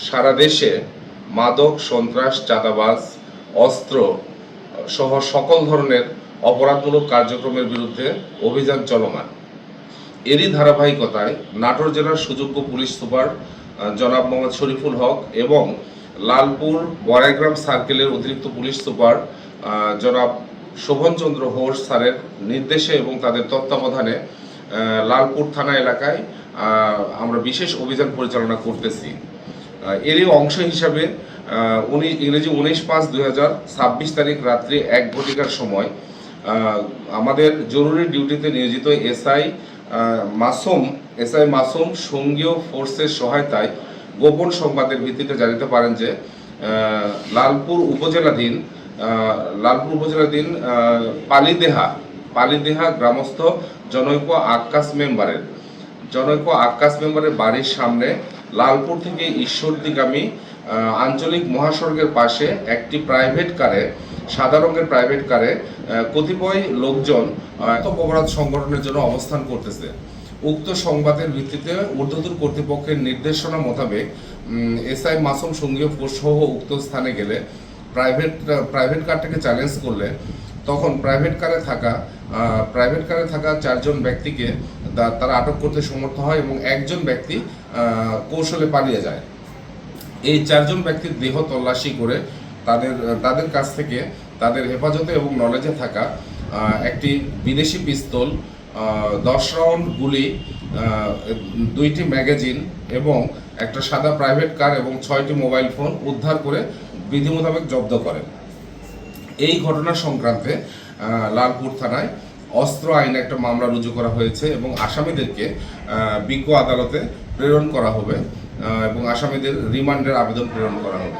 সারা দেশে মাদক, সন্ত্রাস, চাঁদাবাজ, অস্ত্র সহ সকল ধরনের অপরাধমূলক কার্যক্রমের বিরুদ্ধে অভিযান চলমান। এরই ধারাবাহিকতায় নাটোর জেলার সুযোগ্য পুলিশ সুপার জনাব মোহাম্মদ শরীফুল হক এবং লালপুর বড়াইগ্রাম সার্কেলের অতিরিক্ত পুলিশ সুপার জনাব শোভনচন্দ্র ঘোষ স্যারের নির্দেশে এবং তাদের তত্ত্বাবধানে লালপুর থানা এলাকায় আমরা বিশেষ অভিযান পরিচালনা করতেছি। এরই অংশ হিসাবে ইংরেজি 19/5/2026 তারিখ রাত্রি 1 ঘটিকার সময় আমাদের জরুরি ডিউটিতে নিয়োজিত এসআই মাসুম সঙ্গীয় ফোর্সের সহায়তায় গোপন সংবাদের ভিত্তিতে জানিতে পারেন যে লালপুর উপজেলাধীন পালিদেহা গ্রামস্থ জনৈক আক্কাস মেম্বারের বাড়ির সামনে লালপুর থেকে ঈশ্বরদীগামী আঞ্চলিক মহাসড়কের পাশে একটি সাদা রঙের প্রাইভেট কারে কতিপয় লোকজন অপরাধ সংগঠনের জন্য অবস্থান করতেছে। উক্ত সংবাদের ভিত্তিতে ঊর্ধ্বতন কর্তৃপক্ষের নির্দেশনা মোতাবেক এসআই মাসুম সঙ্গীয় ফোর্স সহ উক্ত স্থানে গেলে প্রাইভেট কারটাকে চ্যালেঞ্জ করলে তখন প্রাইভেট কারে থাকা 4 জন ব্যক্তিকে তারা আটক করতে সমর্থ হয় এবং একজন ব্যক্তি কৌশলে পালিয়ে যায়। এই 4 জন ব্যক্তির দেহ তল্লাশি করে তাদের কাছ থেকে তাদের হেফাজতে এবং নলেজে থাকা একটি বিদেশি পিস্তল, 10 রাউন্ড গুলি, 2টি ম্যাগাজিন এবং একটা সাদা প্রাইভেট কার এবং 6টি মোবাইল ফোন উদ্ধার করে বিধি মোতাবেক জব্দ করেন। এই ঘটনা সংক্রান্তে লালপুর থানায় অস্ত্র আইনে একটা মামলা রুজু করা হয়েছে এবং আসামিদেরকে বিজ্ঞ আদালতে প্রেরণ করা হবে এবং আসামিদের রিমান্ডের আবেদন প্রেরণ করা হবে।